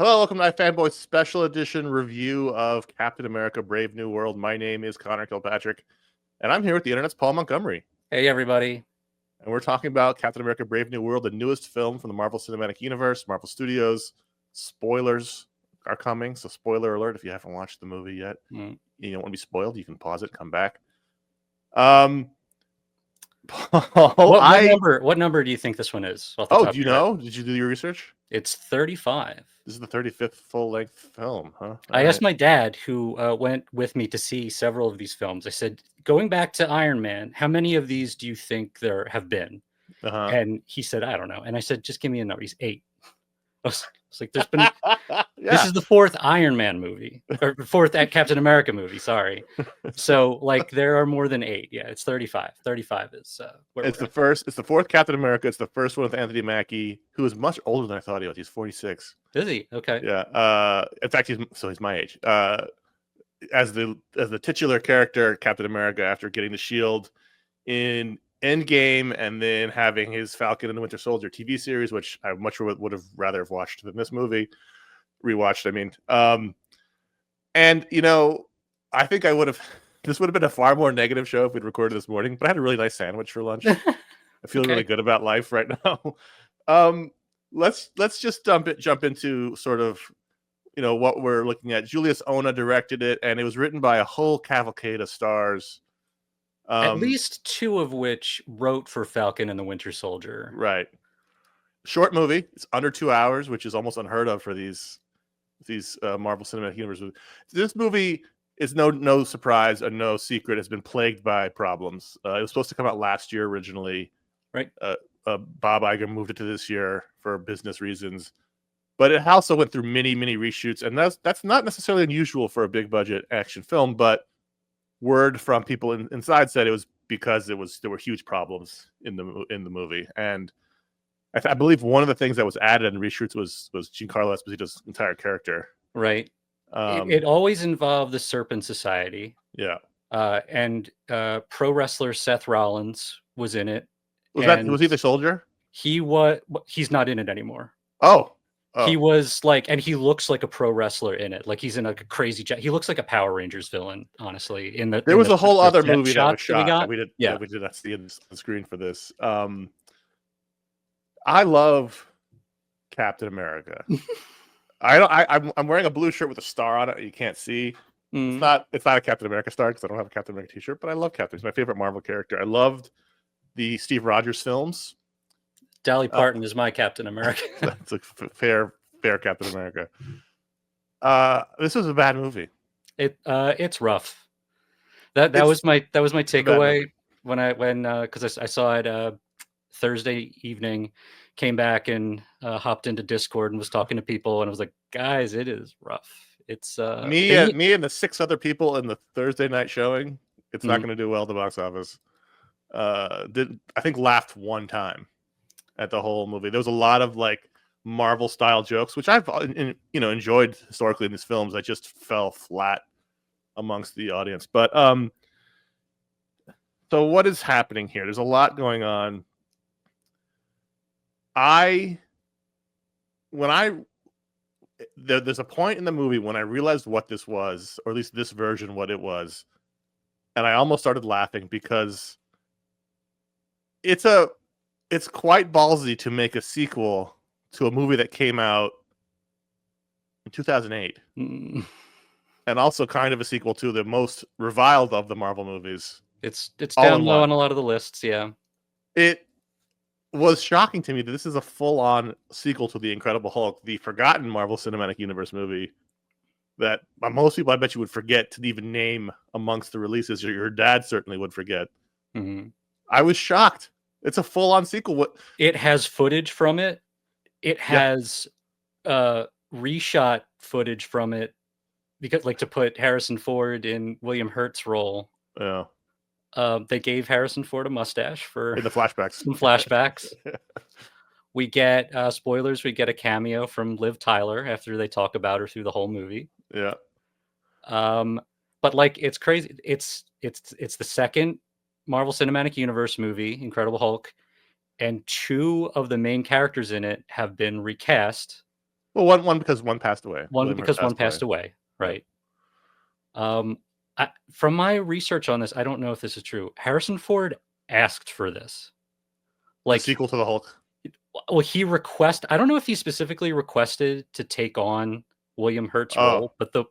Hello, welcome to iFanboy special edition review of Captain America: Brave New World. My name is Conor Kilpatrick, and I'm here with the internet's Paul Montgomery. Hey, everybody. And we're talking about Captain America: Brave New World, the newest film from the Marvel Cinematic Universe, Marvel Studios. Spoilers are coming, so spoiler alert if you haven't watched the movie yet. You don't want to be spoiled, you can pause it, come back. Paul, what number do you think this one is? Do you know? Did you do your research? It's 35. This is the 35th full-length film, huh? I asked my dad, who went with me to see several of these films. I said, going back to Iron Man, how many of these do you think there have been? And he said, I don't know. And I said, just give me a number. He's 8. I was like, there's been This is the 4th Iron Man movie, or 4th Captain America movie. Sorry. So like there are more than 8. Yeah, it's 35. 35 is it's the first. It's the 4th Captain America. It's the first one with Anthony Mackie, who is much older than I thought he was. He's 46. Is he? Okay. Yeah. In fact, he's my age. As the titular character, Captain America, after getting the shield in Endgame and then having his Falcon and the Winter Soldier TV series, which I much would have rather have watched than this movie. Rewatched, I mean. And I think this would have been a far more negative show if we'd recorded this morning, but I had a really nice sandwich for lunch. I feel really good about life right now. Let's just jump into sort of what we're looking at. Julius Ona directed it, and it was written by a whole cavalcade of stars. At least 2 of which wrote for Falcon and the Winter Soldier. Right. Short movie. It's under 2 hours, which is almost unheard of for these Marvel Cinematic Universe movies. This movie is no surprise and no secret. Has been plagued by problems. It was supposed to come out last year originally. Right. Bob Iger moved it to this year for business reasons. But it also went through many reshoots, and that's not necessarily unusual for a big budget action film, but word from people inside said it was because there were huge problems in the movie. And I believe one of the things that was added in reshoots was Giancarlo Esposito's entire character. Right. It always involved the Serpent Society. Yeah. And pro wrestler Seth Rollins was in it. Was he the soldier? He's not in it anymore. Oh. He was like, and he looks like a pro wrestler in it. Like he's in a crazy jet. He looks like a Power Rangers villain, honestly. There was a whole other movie that was shot that we did not see on the screen for this. I love Captain America. I'm wearing a blue shirt with a star on it. You can't see. It's not a Captain America star because I don't have a Captain America t-shirt, but I love Captain. He's my favorite Marvel character. I loved the Steve Rogers films. Dolly Parton is my Captain America. That's a fair Captain America. This was a bad movie. It's rough. That was my takeaway because I saw it Thursday evening, came back and hopped into Discord and was talking to people, and I was like, guys, it is rough. It's me and the 6 other people in the Thursday night showing. It's not going to do well at the box office. I think laughed one time at the whole movie. There was a lot of like Marvel style jokes, which I've enjoyed historically in these films. I just fell flat amongst the audience. But so what is happening here? There's a lot going on. There's a point in the movie when I realized what this was, or at least this version, what it was, and I almost started laughing because it's quite ballsy to make a sequel to a movie that came out in 2008, and also kind of a sequel to the most reviled of the Marvel movies. It's down low on a lot of the lists. Yeah, it was shocking to me that this is a full-on sequel to The Incredible Hulk, the forgotten Marvel Cinematic Universe movie that most people, I bet you, would forget to even name amongst the releases. Your dad certainly would forget. I was shocked. It's a full-on sequel. It has footage from it. It has reshot footage from it because, like, to put Harrison Ford in William Hurt's role. Yeah. They gave Harrison Ford a mustache in the flashbacks. Some flashbacks. We get spoilers. We get a cameo from Liv Tyler after they talk about her through the whole movie. Yeah. But like, it's crazy. It's the second Marvel Cinematic Universe movie, Incredible Hulk, and 2 of the main characters in it have been recast. Well, one because one passed away. One because one passed away, right? From my research on this, I don't know if this is true. Harrison Ford asked for this, like the sequel to the Hulk. Well, I don't know if he specifically requested to take on William Hurt's role, but the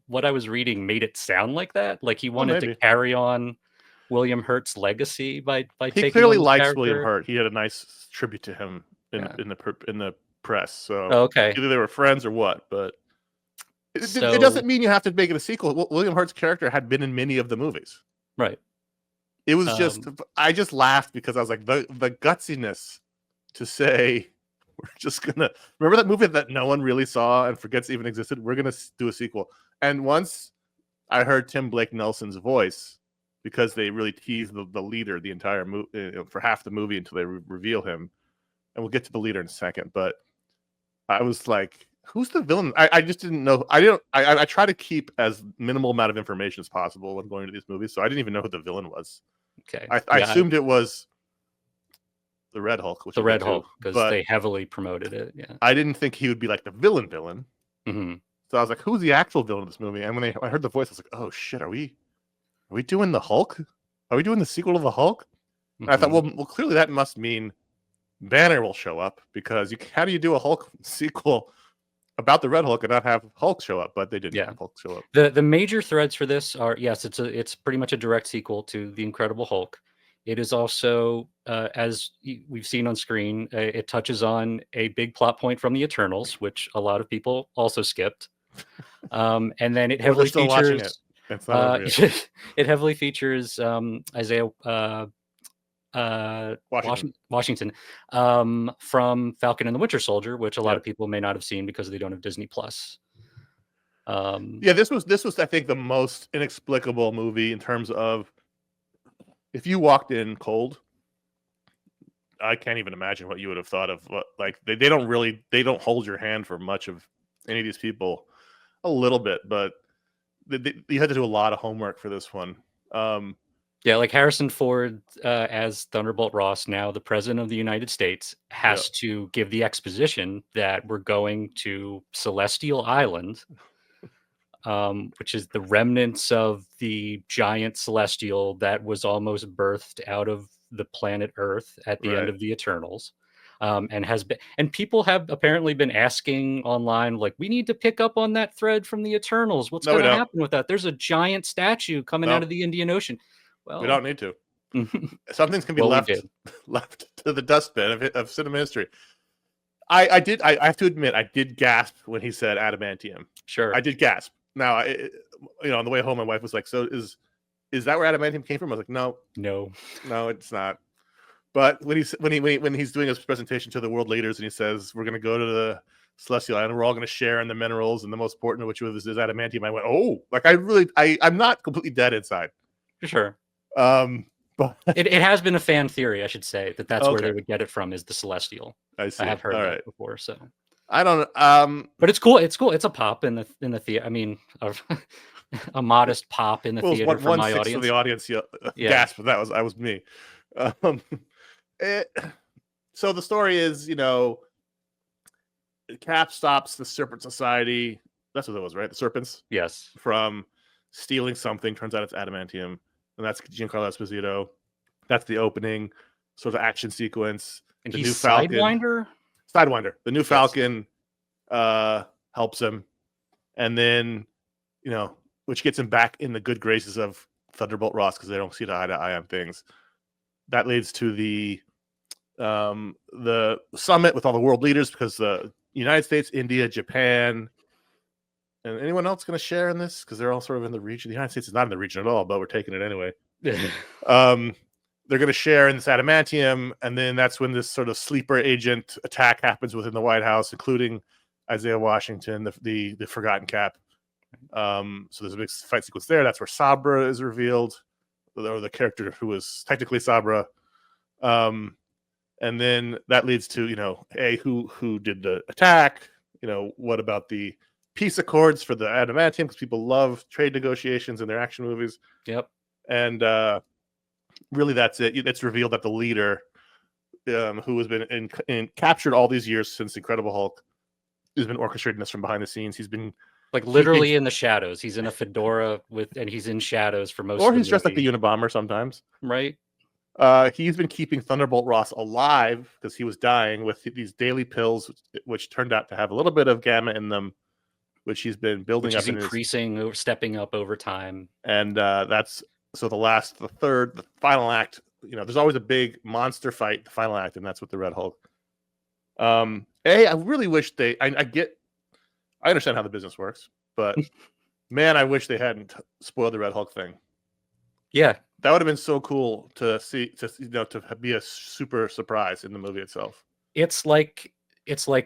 what I was reading made it sound like that. Like he wanted to carry on William Hurt's legacy by taking. He clearly likes William Hurt. He had a nice tribute to him in the press. So okay, either they were friends or what, but it doesn't mean you have to make it a sequel. William Hurt's character had been in many of the movies, right? It was I just laughed because I was like the gutsiness to say we're just gonna remember that movie that no one really saw and forgets even existed. We're gonna do a sequel. And once I heard Tim Blake Nelson's voice, because they really teased the leader the entire movie for half the movie until they reveal him, and we'll get to the leader in a second. But I was like, who's the villain? I just didn't know. I try to keep as minimal amount of information as possible when going to these movies, so I didn't even know who the villain was. Okay, I assumed it was the Red Hulk, the Red Hulk, because they heavily promoted it. Yeah, I didn't think he would be like the villain. Mm-hmm. So I was like, "Who's the actual villain of this movie?" And when I heard the voice, I was like, "Oh shit, are we doing the Hulk? Are we doing the sequel to the Hulk?" And I thought, well, clearly that must mean Banner will show up, because how do you do a Hulk sequel about the Red Hulk and not have Hulk show up? But they didn't have Hulk show up. The major threads for this are, yes, it's pretty much a direct sequel to The Incredible Hulk. It is also, as we've seen on screen, it touches on a big plot point from the Eternals, which a lot of people also skipped. And then it heavily features. It heavily features Isaiah Washington from Falcon and the Winter Soldier, which a lot of people may not have seen because they don't have Disney Plus. This was I think the most inexplicable movie in terms of, if you walked in cold, I can't even imagine what you would have thought of. Like they don't hold your hand for much of any of these people, a little bit, but you had to do a lot of homework for this one. Like Harrison Ford as Thunderbolt Ross, now the President of the United States, has to give the exposition that we're going to Celestial Island, which is the remnants of the giant celestial that was almost birthed out of the planet Earth at the end of the Eternals. And people have apparently been asking online, like, we need to pick up on that thread from the Eternals. What's going to happen with that? There's a giant statue coming out of the Indian Ocean. Well, we don't need to. Some things can be left to the dustbin of cinema history. I have to admit, I did gasp when he said adamantium. Sure, I did gasp. Now, on the way home, my wife was like, "So is that where adamantium came from?" I was like, "No, it's not." But when he's doing his presentation to the world leaders and he says, "We're going to go to the Celestial Island, we're all going to share in the minerals, and the most important of which is adamantium," I went, "Oh!" Like I'm not completely dead inside. Sure. But it has been a fan theory, I should say, that's where they would get it from, is the Celestial. I see. I have heard that before, so I don't. But it's cool. It's cool. It's a pop in the theater. I mean, a modest pop in the theater for my audience. Of the audience, gasped. That was me. So the story is, Cap stops the Serpent Society. That's what it was, right? The Serpents. Yes. From stealing something. Turns out it's adamantium. And that's Giancarlo Esposito. That's the opening sort of action sequence. And the he's new Falcon. Sidewinder. The new Falcon helps him. And then, which gets him back in the good graces of Thunderbolt Ross, because they don't see eye to eye on things. That leads to the summit with all the world leaders, because the United States, India, Japan, and anyone else going to share in this? Because they're all sort of in the region. The United States is not in the region at all, but we're taking it anyway. They're going to share in this adamantium, and then that's when this sort of sleeper agent attack happens within the White House, including Isaiah Washington, the Forgotten Cap. So there's a big fight sequence there. That's where Sabra is revealed, or the character who was technically Sabra. And then that leads to, who did the attack? What about the peace accords for the adamantium, because people love trade negotiations in their action movies. Yep. And really, that's it. It's revealed that the leader, who has been captured all these years since Incredible Hulk, who's been orchestrating this from behind the scenes. He's been like literally in the shadows. He's in a fedora and he's in shadows for most of the movie. Or he's dressed like the Unabomber sometimes. Right. He's been keeping Thunderbolt Ross alive because he was dying with these daily pills, which turned out to have a little bit of gamma in them, which he's been building up, increasing, stepping up over time. And that's so the final act. You know, there's always a big monster fight, the final act, and that's with the Red Hulk. I really wish I understand how the business works, but man, I wish they hadn't spoiled the Red Hulk thing. Yeah, that would have been so cool to see, to be a super surprise in the movie itself. It's like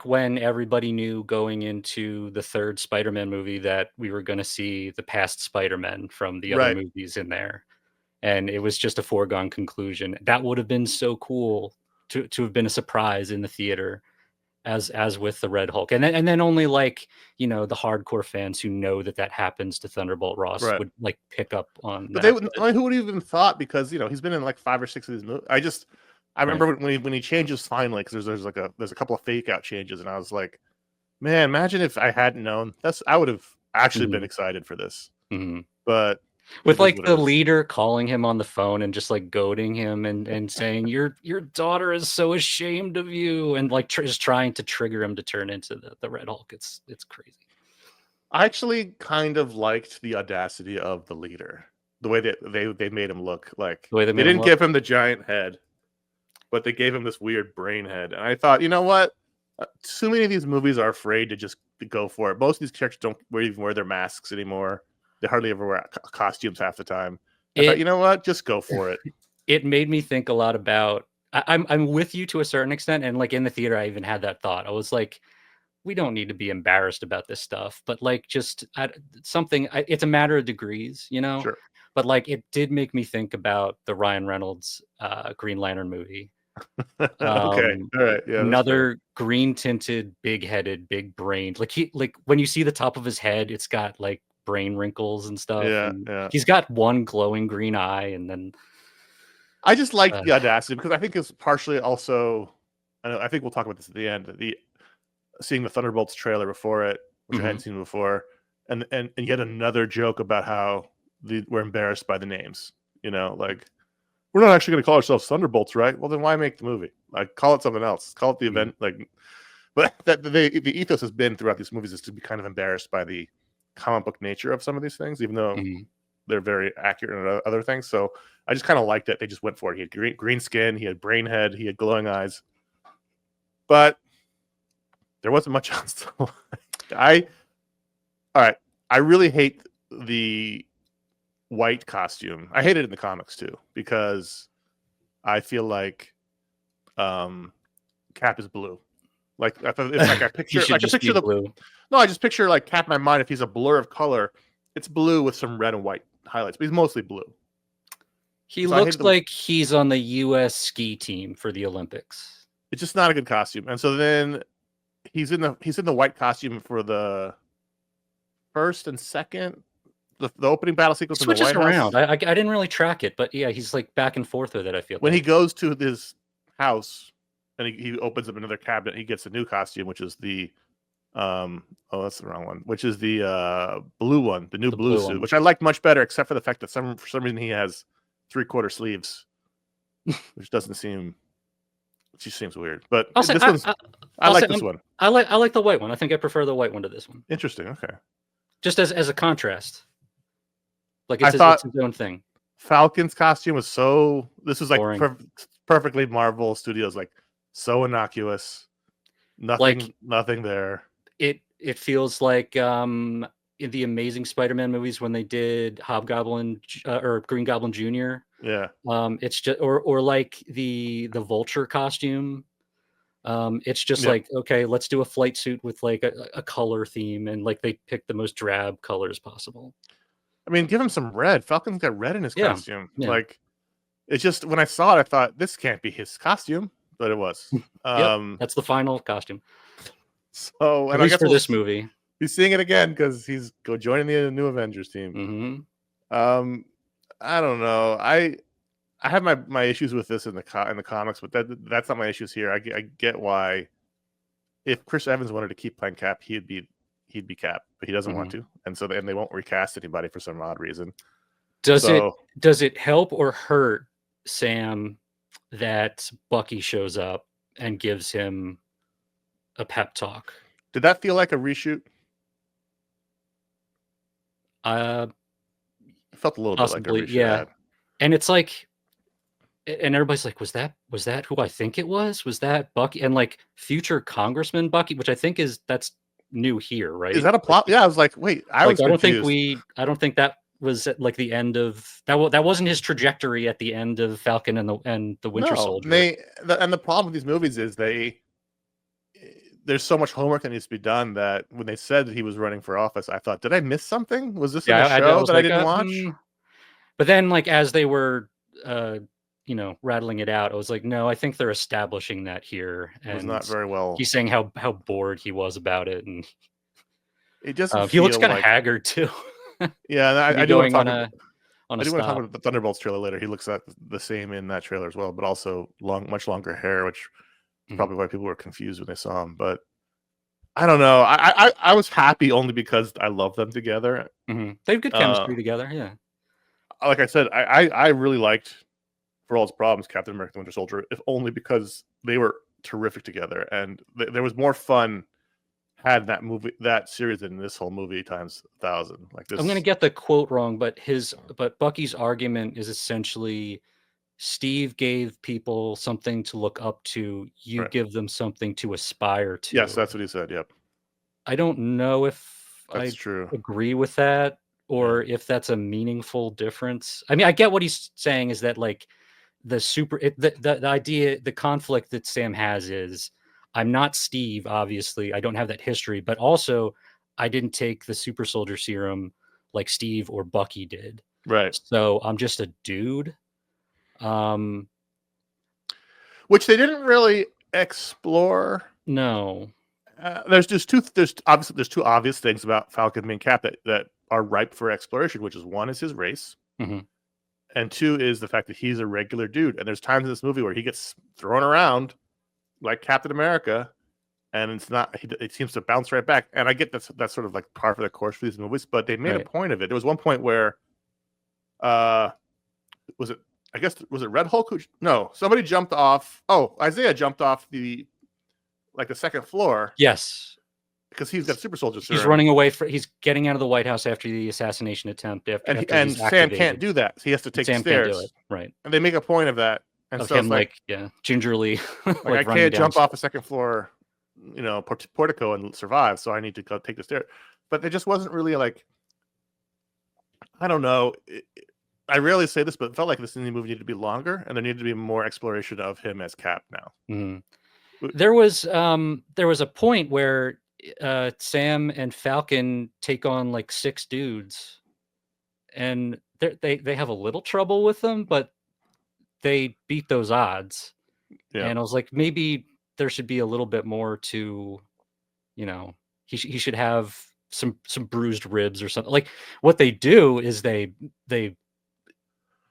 when everybody knew going into the third Spider-Man movie that we were going to see the past Spider-Man from the other movies in there, and it was just a foregone conclusion. That would have been so cool to have been a surprise in the theater, as with the Red Hulk, and then only like, you know, the hardcore fans who know that happens to Thunderbolt Ross would like pick up on. But who would have even thought, because, you know, he's been in like 5 or 6 of these movies. I remember when he changes finally, because there's a couple of fake out changes, and I was like, man, imagine if I hadn't known. I would have actually been excited for this. But with like the leader calling him on the phone and just like goading him and saying your daughter is so ashamed of you, and like just trying to trigger him to turn into the Red Hulk. It's crazy. I actually kind of liked the audacity of the leader, the way that they made him look. Like, they didn't give him the giant head, but they gave him this weird brain head. And I thought, you know what? So many of these movies are afraid to just go for it. Most of these characters don't even wear their masks anymore. They hardly ever wear costumes half the time. I thought, you know what? Just go for it. It made me think a lot about. I'm with you to a certain extent, and like in the theater, I even had that thought. I was like, we don't need to be embarrassed about this stuff, but like just something. It's a matter of degrees, you know. Sure. But like, it did make me think about the Ryan Reynolds Green Lantern movie. Okay, all right, yeah. Another green tinted, big headed, big brained. Like when you see the top of his head, it's got like brain wrinkles and stuff. Yeah. He's got one glowing green eye, and then I just like the audacity, because I think it's partially also. I think we'll talk about this at the end. Seeing the Thunderbolts trailer before it, which I hadn't seen before, and yet another joke about how we're embarrassed by the names. You know, like, we're not actually going to call ourselves Thunderbolts, right? Well, then why make the movie? Like, call it something else. Call it the event. Like, but the ethos has been throughout these movies is to be kind of embarrassed by the comic book nature of some of these things, even though they're very accurate in other things. So I just kind of liked that they just went for it. He had green skin, he had brain head, he had glowing eyes, but there wasn't much else to like. I really hate the white costume. I hate it in the comics too, because I feel like Cap is blue. Like, it's like I picture I just picture like Cap in my mind. If he's a blur of color, it's blue with some red and white highlights, but he's mostly blue. He looks like he's on the U.S. ski team for the Olympics. It's just not a good costume. And so then he's in the white costume for the first and second, the opening battle sequence. He switches in the White around. House. I didn't really track it, but yeah, he's like back and forth with it. I feel when he goes to his house and he opens up another cabinet, he gets a new costume, which is the that's the wrong one, which is the blue one, the blue suit, which I liked much better, except for the fact that for some reason he has 3/4 sleeves, which doesn't seem. It just seems weird, but I like this one. I like the white one. I think I prefer the white one to this one. Interesting. Okay. Just as a contrast, like it's its own thing. Falcon's costume was so. This was like perfectly Marvel Studios, like so innocuous. Nothing there. It feels like in the Amazing Spider-Man movies when they did Hobgoblin or Green Goblin Jr. Yeah. It's just or like the Vulture costume. It's just like, okay, let's do a flight suit with like a color theme, and like they pick the most drab colors possible. I mean, give him some red. Falcon's got red in his costume. Yeah. Like, it's just, when I saw it, I thought this can't be his costume, but it was. That's the final costume. So, and at least for this movie, he's seeing it again because he's joining the new Avengers team. I don't know. I have my issues with this in the comics, but that's not my issues here. I get why if Chris Evans wanted to keep playing Cap, he'd be Cap, but he doesn't want to, and so they won't recast anybody for some odd reason. Does it help or hurt Sam that Bucky shows up and gives him a pep talk? Did that feel like a reshoot? It felt a little possibly, bit like a reshoot. Yeah. And it's like, and everybody's like, was that who I think it was? Was that Bucky? And like future Congressman Bucky, which I think that's new here, right? Is that a plot? Yeah, I was like, wait, I was confused. I don't think that was at like the end of that wasn't his trajectory at the end of Falcon and the Winter Soldier. And the problem with these movies is there's so much homework that needs to be done that when they said that he was running for office, I thought, did I miss something? Was this in a show that I didn't watch? But then, like, as they were, rattling it out, I was like, no, I think they're establishing that here. And it was not very well. He's saying how bored he was about it, and it doesn't. He looks kind of haggard too. Yeah, I do want to talk about. I do want to talk about the Thunderbolts trailer later. He looks the same in that trailer as well, but also much longer hair, which is probably why people were confused when they saw him. But I don't know. I was happy only because I love them together. They have good chemistry together. Yeah. Like I said, I really liked, for all its problems, Captain America: Winter Soldier, if only because they were terrific together, and there was more fun had that series than this whole movie times 1,000. Like this, I'm gonna get the quote wrong, but Bucky's argument is essentially, Steve gave people something to look up to. You give them something to aspire to. Yes, that's what he said. Yep. I don't know if that's true. Agree with that, or if that's a meaningful difference. I mean, I get what he's saying is that like the idea, the conflict that Sam has is, I'm not Steve, obviously. I don't have that history, but also I didn't take the super soldier serum like Steve or Bucky did. Right. So I'm just a dude. Which they didn't really explore. No. There's two obvious things about Falcon and Cap that are ripe for exploration, which is, one is his race, and two is the fact that he's a regular dude. And there's times in this movie where he gets thrown around like Captain America, and it's not. It seems to bounce right back. And I get that's sort of like par for the course for these movies, but they made a point of it. There was one point where, was it Red Hulk? Somebody jumped off. Oh, Isaiah jumped off the second floor. Yes, because he's got super soldier serum. He's running away he's getting out of the White House after the assassination attempt. And Sam can't do that. So he has to take the stairs. Can't do it. Right. And they make a point of that. And of so him, gingerly. I can't jump off a second floor, portico and survive. So I need to go take the stairs. But it just wasn't really like, I don't know. I rarely say this, but it felt like this movie needed to be longer, and there needed to be more exploration of him as Cap now. Mm-hmm. There was a point where Sam and Falcon take on like 6 dudes, and they have a little trouble with them, but they beat those odds. Yeah. And I was like, maybe there should be a little bit more to, he should have some bruised ribs or something. Like what they do is they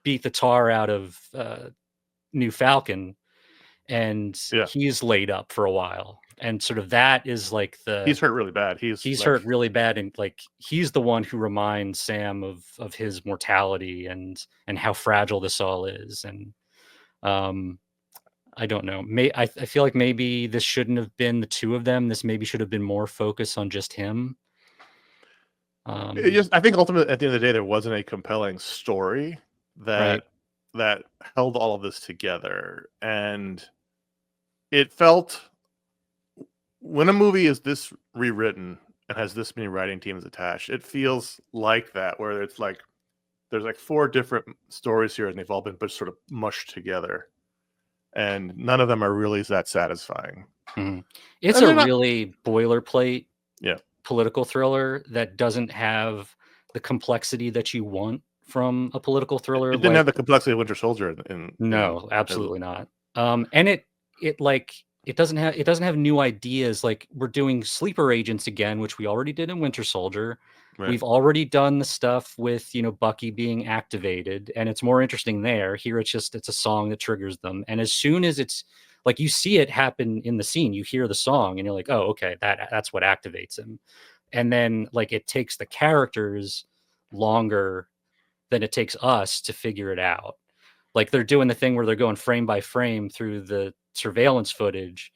beat the tar out of New Falcon, and he's laid up for a while. And sort of that is like he's hurt really bad. He's hurt really bad, and like he's the one who reminds Sam of his mortality and how fragile this all is. And I don't know. I feel like maybe this shouldn't have been the two of them. This maybe should have been more focused on just him. I think ultimately at the end of the day, there wasn't a compelling story that held all of this together, and it felt, when a movie is this rewritten and has this many writing teams attached, it feels like that, where it's like there's like 4 different stories here, and they've all been sort of mushed together, and none of them are really that satisfying. Mm-hmm. It's really boilerplate political thriller that doesn't have the complexity that you want from a political thriller. It didn't have the complexity of Winter Soldier. No, absolutely not. And it doesn't have new ideas. Like, we're doing sleeper agents again, which we already did in Winter Soldier. Right. We've already done the stuff with, Bucky being activated, and it's more interesting there. Here, it's a song that triggers them. And as soon as it's like you see it happen in the scene. You hear the song and you're like, oh, okay, that's what activates him. And then like it takes the characters longer than it takes us to figure it out. Like they're doing the thing where they're going frame by frame through the surveillance footage,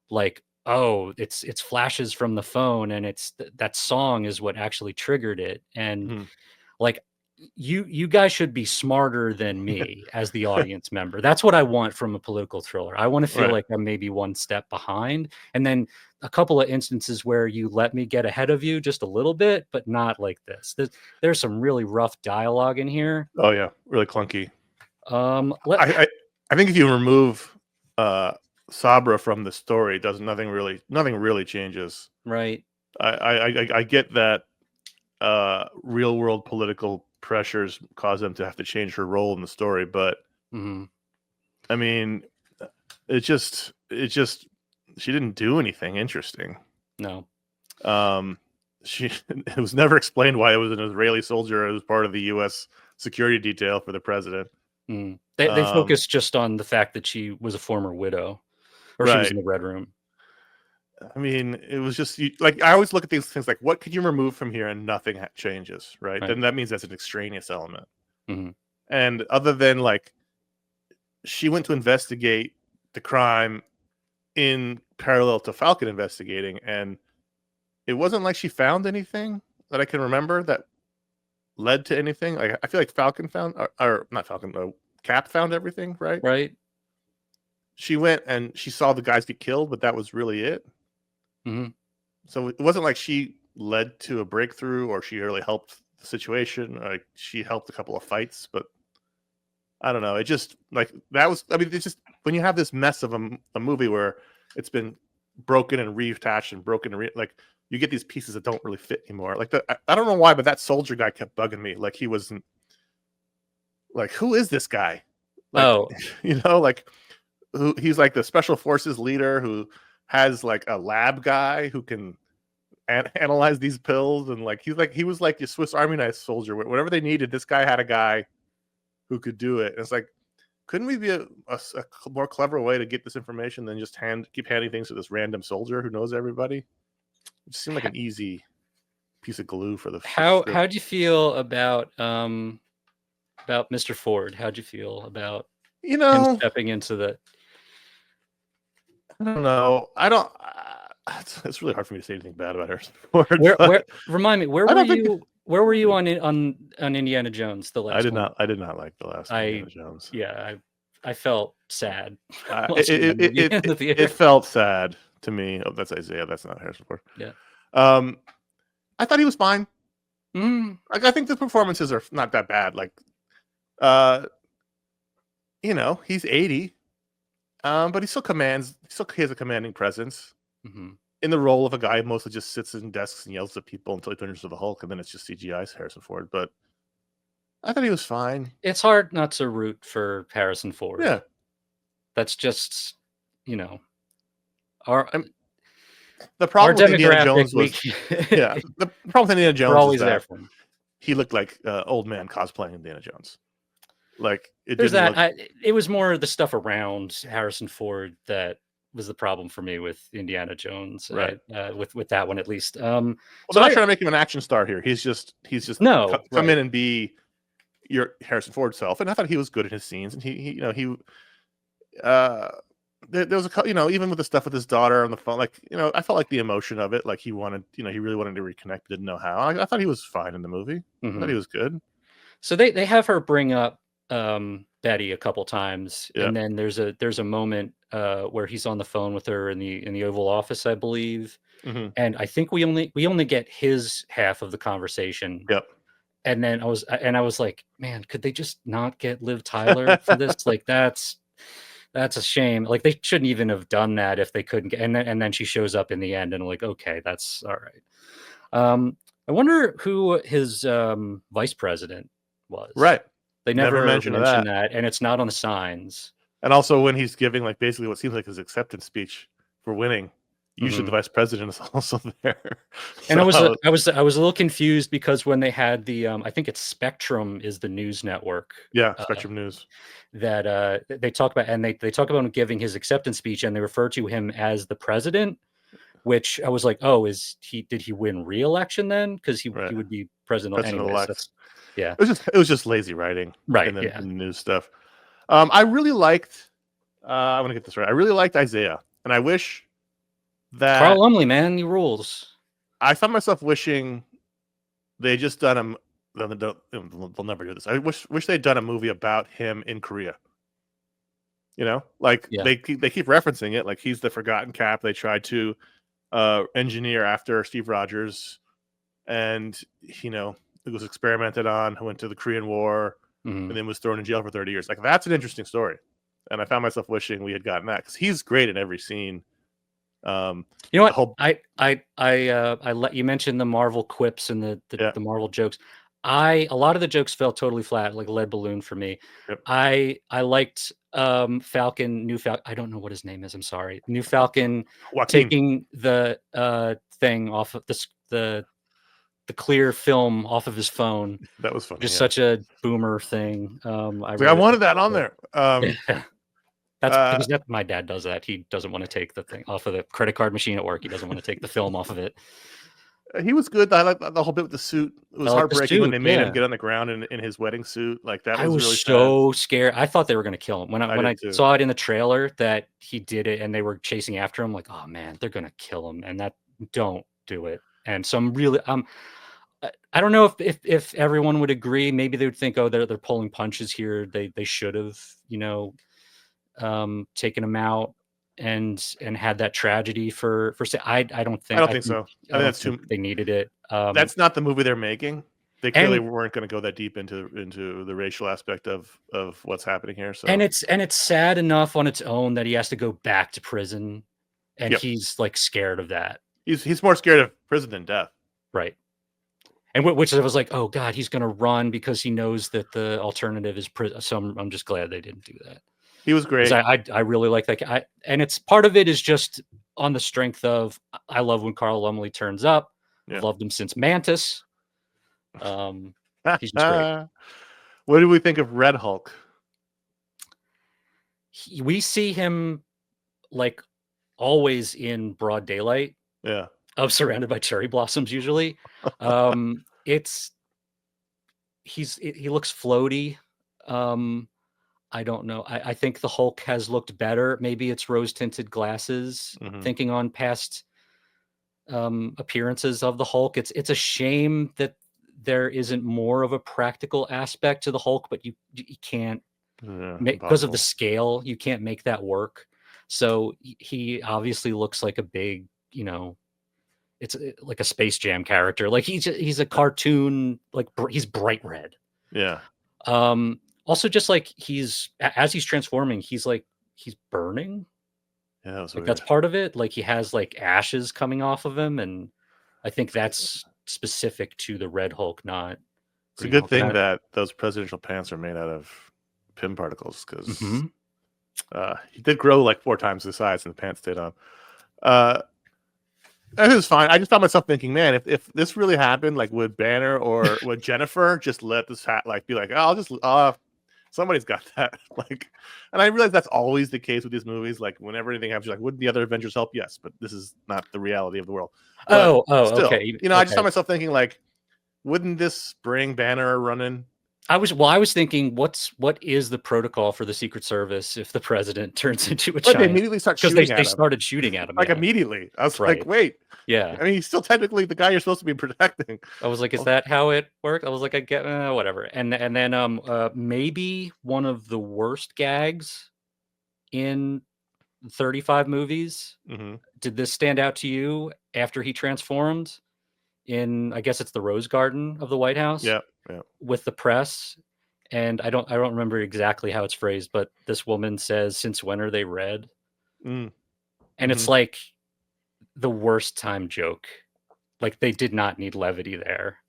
like, oh, it's flashes from the phone, and it's that song is what actually triggered it. And like you guys should be smarter than me as the audience member. That's what I want from a political thriller. I want to feel like I'm maybe one step behind, and then a couple of instances where you let me get ahead of you just a little bit, but not like this. There's some really rough dialogue in here. Oh yeah, really clunky. I think if you remove Sabra from the story, nothing really changes. Right. I get that real world political pressures cause them to have to change her role in the story, but I mean, it just she didn't do anything interesting. No. It was never explained why it was an Israeli soldier as part of the U.S. security detail for the president. They focused just on the fact that she was a former widow, or she was in the Red Room. I mean, it was just like, I always look at these things like, what could you remove from here and nothing changes, right? Then that means that's an extraneous element. And other than like, she went to investigate the crime in parallel to Falcon investigating, and it wasn't like she found anything that I can remember that led to anything. Like, I feel like Falcon found, or not Falcon, no, Cap found everything, right? Right. She went and she saw the guys get killed, but that was really it. So it wasn't like she led to a breakthrough, or she really helped the situation. Like, she helped a couple of fights, but I don't know. It just, like, that was, I mean, it's just, when you have this mess of a movie where it's been broken and reattached and broken and like, you get these pieces that don't really fit anymore. Like, I don't know why, but that soldier guy kept bugging me. Like, he wasn't, like, who is this guy? Like, you know, like, he's like the special forces leader who has like a lab guy who can analyze these pills, and like he was like your Swiss Army knife soldier. Whatever they needed, this guy had a guy who could do it. And it's like, couldn't we be a more clever way to get this information than just keep handing things to this random soldier who knows everybody? It seemed like an easy piece of glue for the how'd you feel about Mr. Ford? How'd you feel about him stepping into the? I don't know. It's really hard for me to say anything bad about Harrison Ford. Remind me, where were you on Indiana Jones? The last. I did not like the last Indiana Jones. Yeah, I felt sad. It felt sad to me. Oh, that's Isaiah. That's not Harrison Ford. Yeah. I thought he was fine. Like, I think the performances are not that bad. Like, you know, he's 80. But he still has a commanding presence in the role of a guy who mostly just sits in desks and yells at people until he turns to the Hulk, and then it's just CGI's Harrison Ford. But I thought he was fine. It's hard not to root for Harrison Ford. Yeah. That's just, you know, the problem with Indiana Jones was the problem with Indiana Jones always there for him. He looked like old man cosplaying Indiana Jones. Like, it was more the stuff around Harrison Ford that was the problem for me with Indiana Jones, right? With that one at least. Well, they're not trying to make him an action star here. He's just come in and be your Harrison Ford self. And I thought he was good in his scenes, and there was even with the stuff with his daughter on the phone, like, I felt like the emotion of it, like he wanted, he really wanted to reconnect, didn't know how. I thought he was fine in the movie. I thought he was good. So they have her bring up Betty a couple times, and then there's a moment where he's on the phone with her in the Oval Office, I believe, and I think we only get his half of the conversation. And then I was like, man, could they just not get Liv Tyler for this? Like, that's a shame. Like, they shouldn't even have done that if they couldn't get. And then she shows up in the end, and I'm like, okay, that's all right. I wonder who his vice president was. Right. They never mentioned that, and it's not on the signs. And also when he's giving, like, basically what seems like his acceptance speech for winning, usually the vice president is also there. And I was a little confused because when they had the I think it's Spectrum is the news network. Yeah, Spectrum News. That they talk about, and they talk about him giving his acceptance speech, and they refer to him as the president, which I was like, oh, did he win re-election then? Because he would be president anyways. Yeah, it was just lazy writing, right? In the news stuff. I really liked. I want to get this right. I really liked Isaiah, and I wish that Carl Lumley, man, he rules. I found myself wishing they just done him. They'll never do this. I wish they'd done a movie about him in Korea. You know, like they keep referencing it, like he's the forgotten cap they tried to engineer after Steve Rogers, and it was experimented on, who went to the Korean War and then was thrown in jail for 30 years. Like, that's an interesting story, and I found myself wishing we had gotten that, because he's great in every scene. You know what? I let you mention the Marvel quips and the Marvel jokes. A lot of the jokes fell totally flat, like lead balloon for me. Yep. I liked New Falcon. I don't know what his name is. I'm sorry. New Falcon Joaquin. Taking the thing off of the clear film off of his phone. That was funny. Just such a boomer thing. I wanted that on there. That's because my dad does that. He doesn't want to take the thing off of the credit card machine at work. He doesn't want to take the film off of it. He was good. I like the whole bit with the suit. It was heartbreaking when they made him get on the ground in his wedding suit. Like, that was really sad. So scared. I thought they were going to kill him when I saw it in the trailer that he did it and they were chasing after him. Like, oh man, they're going to kill him, and don't do it. And so I'm really I don't know if everyone would agree. Maybe they would think, oh, they're pulling punches here. They should have taken him out and had that tragedy for say. I don't think so. I think that's too. They needed it. That's not the movie they're making. They clearly weren't going to go that deep into the racial aspect of what's happening here. So and it's sad enough on its own that he has to go back to prison, and he's like scared of that. He's more scared of prison than death, right? And which I was like, oh god, he's going to run because he knows that the alternative is prison. So I'm just glad they didn't do that. He was great. I really like that. And it's part of it is just on the strength of I love when Carl Lumley turns up. I've loved him since Mantis. He's just great. What do we think of Red Hulk? We see him like always in broad daylight. Yeah. Surrounded by cherry blossoms usually. He looks floaty. I don't know. I think the Hulk has looked better. Maybe it's rose-tinted glasses. Thinking on past appearances of the Hulk, it's a shame that there isn't more of a practical aspect to the Hulk, but you can't because of the scale. You can't make that work. So he obviously looks like a big, it's like a Space Jam character. Like he's a cartoon. Like he's bright red. Yeah. Also, just like as he's transforming, he's burning. Yeah, that's part of it. Like he has like ashes coming off of him, and I think that's specific to the Red Hulk. Not. It's a good thing that those presidential pants are made out of Pym particles, because he did grow like 4 times the size, and the pants stayed on. It was fine. I just found myself thinking, man, if this really happened, like, would Banner or would Jennifer just let this be like, oh, I'll just somebody's got that. Like, and I realize that's always the case with these movies. Like, whenever anything happens, you're like, wouldn't the other Avengers help? Yes, but this is not the reality of the world. But still, okay. I just found myself thinking, like, wouldn't this bring Banner running? I was thinking, what is the protocol for the Secret Service if the president turns into a giant? They immediately start shooting at him. They started shooting at him. Like, immediately. I was like, wait. Yeah. I mean, he's still technically the guy you're supposed to be protecting. I was like, is that how it worked? I was like, I get whatever. And then maybe one of the worst gags in 35 movies. Did this stand out to you after he transformed? I guess it's the Rose Garden of the White House. Yeah. With the press, and I don't remember exactly how it's phrased, but this woman says, "Since when are they red?" And it's like the worst time joke. Like, they did not need levity there.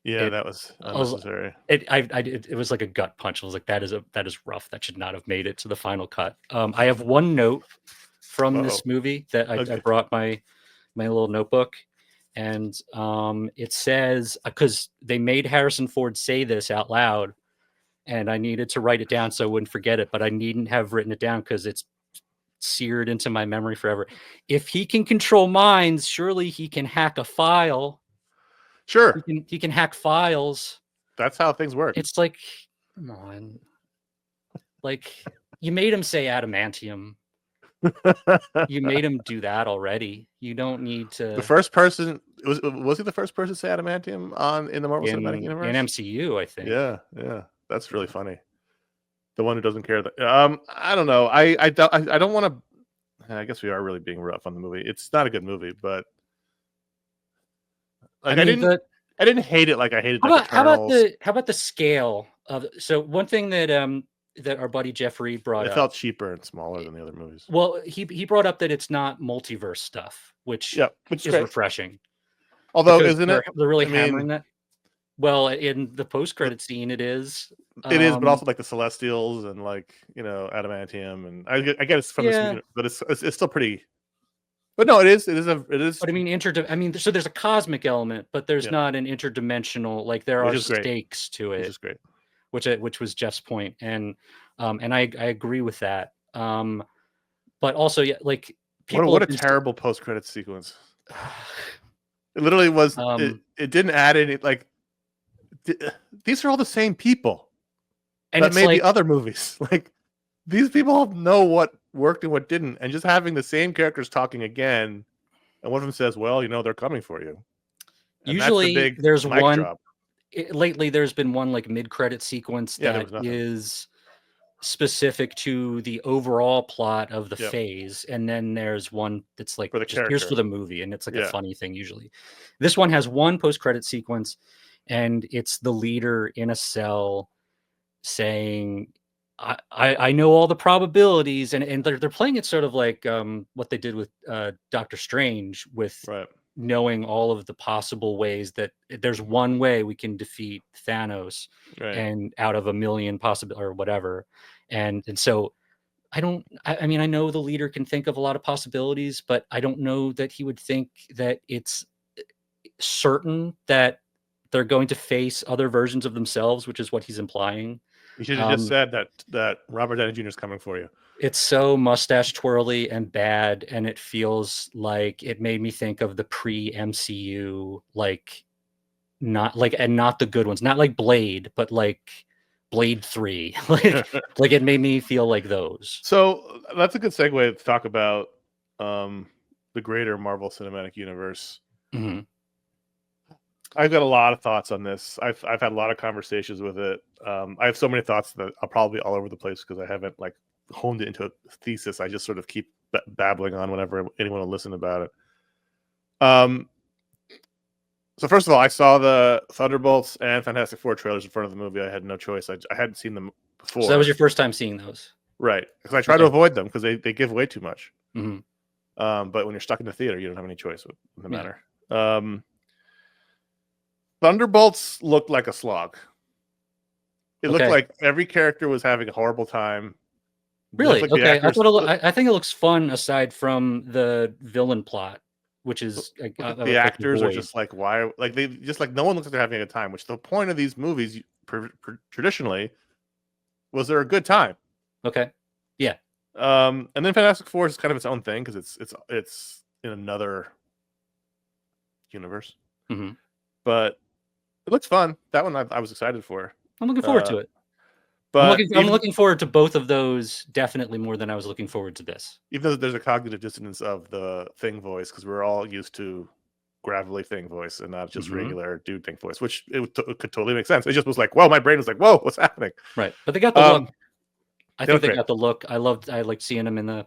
Yeah, that was unnecessary. It was like a gut punch. I was like, that is rough. That should not have made it to the final cut. I have one note from this movie that I brought my little notebook, and it says, because they made Harrison Ford say this out loud, and I needed to write it down so I wouldn't forget it, but I needn't have written it down because it's seared into my memory forever. If he can control minds, surely he can hack a file. Sure. He can hack files. That's how things work. It's like, come on. Like, you made him say adamantium. You made him do that already. You don't need to. The first person was he the first person to say adamantium in the Marvel Cinematic Universe? In MCU, I think. Yeah. That's really funny. The one who doesn't care. I don't know. I don't want to. I guess we are really being rough on the movie. It's not a good movie, but like, I didn't hate it like I hated. How about the scale of? So one thing that our buddy Jeffrey brought up. It felt cheaper and smaller than the other movies. Well, he brought up that it's not multiverse stuff, which is great. Refreshing. Although, isn't it? They're really hammering that. Well, in the post-credit scene, it is. It is, but also like the Celestials and like, adamantium, and I get it's from this movie, but it's still pretty. But no, it is. But I mean, so there's a cosmic element, but there's not an interdimensional. Like, there are stakes to it, which is great. Which was Jeff's point, and I agree with that. But also, like, people. What a terrible post-credit sequence! It literally was. It didn't add any. Like, these are all the same people. And that made the other movies. Like, these people know what worked and what didn't, and just having the same characters talking again, and one of them says, "Well, they're coming for you." And usually, there's one. Drop. Lately, there's been one like mid-credit sequence that is specific to the overall plot of the phase, and then there's one that's like here's for the movie, and it's like a funny thing. Usually, this one has one post-credit sequence, and it's the leader in a cell saying, I know all the probabilities, and they're playing it sort of like what they did with Doctor Strange, with knowing all of the possible ways that there's one way we can defeat Thanos, and out of a million possible or whatever, and so I mean, I know the leader can think of a lot of possibilities, but I don't know that he would think that it's certain that they're going to face other versions of themselves, which is what he's implying. You should have just said that Robert Downey Jr. is coming for you. It's so mustache twirly and bad, and it feels like it made me think of the pre-MCU, like not the good ones, not like Blade, but like Blade 3. like it made me feel like those. So that's a good segue to talk about the greater Marvel Cinematic Universe. Mm-hmm. I've got a lot of thoughts on this. I've had a lot of conversations with it. I have so many thoughts that I'll probably be all over the place because I haven't like honed it into a thesis. I just sort of keep babbling on whenever anyone will listen about it. So first of all, I saw the Thunderbolts and Fantastic Four trailers in front of the movie. I had no choice. I hadn't seen them before. So that was your first time seeing those, right? Because I try to avoid them because they give away too much. Mm-hmm. But when you're stuck in the theater, you don't have any choice with the matter. Thunderbolts looked like a slog. It looked like every character was having a horrible time. Really? Okay. I think it looks fun aside from the villain plot, which is the actors are just like, why? Like, they just like, no one looks like they're having a time, which the point of these movies traditionally was they're a good time. Okay. Yeah. And then Fantastic Four is kind of its own thing because it's in another universe. Mm-hmm. But it looks fun. That one I was excited for. I'm looking forward to it. But I'm looking forward to both of those definitely more than I was looking forward to this. Even though there's a cognitive dissonance of the Thing voice, because we're all used to gravelly Thing voice and not just regular dude Thing voice, which it could totally make sense. It just was like, whoa, my brain was like, whoa, what's happening? Right. But they got the look. I think they got the look. I liked seeing him in the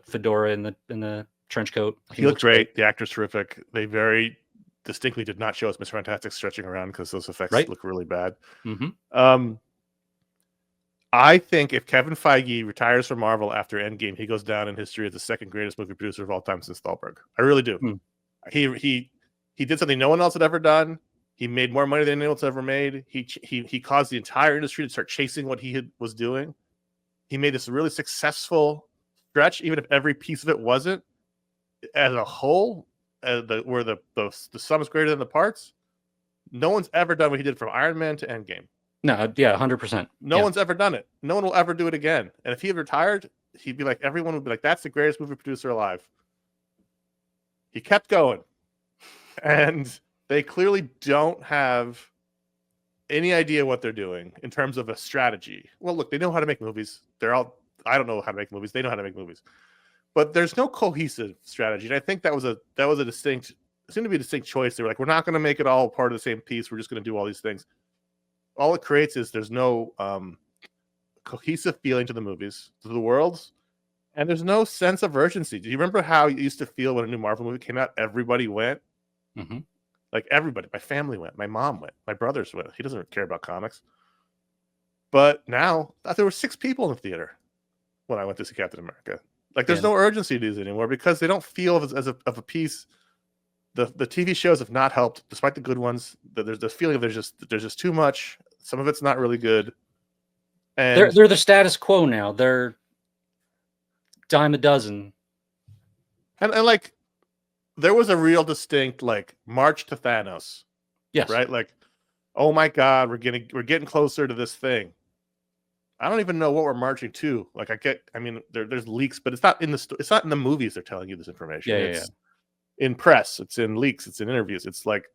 fedora in the trench coat. He looked great. The actor's terrific. They very distinctly did not show us Mr. Fantastic stretching around because those effects look really bad. Mm-hmm. I think if Kevin Feige retires from Marvel after Endgame, he goes down in history as the second greatest movie producer of all time since Thalberg. I really do. He did something no one else had ever done. He made more money than anyone else ever made. He caused the entire industry to start chasing what he was doing. He made this really successful stretch, even if every piece of it wasn't, as a whole, where the sum is greater than the parts, no one's ever done what he did from Iron Man to Endgame. No, yeah, 100%. No one's ever done it. No one will ever do it again. And if he had retired, he'd be like, everyone would be like, that's the greatest movie producer alive. He kept going. And they clearly don't have any idea what they're doing in terms of a strategy. Well, look, they know how to make movies. I don't know how to make movies. They know how to make movies. But there's no cohesive strategy. And I think that was a distinct, seemed to be a distinct choice. They were like, we're not going to make it all part of the same piece. We're just going to do all these things. All it creates is there's no cohesive feeling to the movies, to the worlds, and there's no sense of urgency. Do you remember how it used to feel when a new Marvel movie came out? Everybody went. Mm-hmm. Like everybody. My family went. My mom went. My brothers went. He doesn't care about comics. But now, there were 6 people in the theater when I went to see Captain America. Like, there's no urgency to these anymore because they don't feel as of a piece. The TV shows have not helped, despite the good ones. There's this feeling of there's just too much. Some of it's not really good. And they're the status quo now. They're dime a dozen. And like, there was a real distinct like march to Thanos. Yes. Right. Like, oh my God, we're getting closer to this thing. I don't even know what we're marching to. Like, there's leaks, but it's not in the movies. They're telling you this information. It's in press. It's in leaks. It's in interviews. It's like,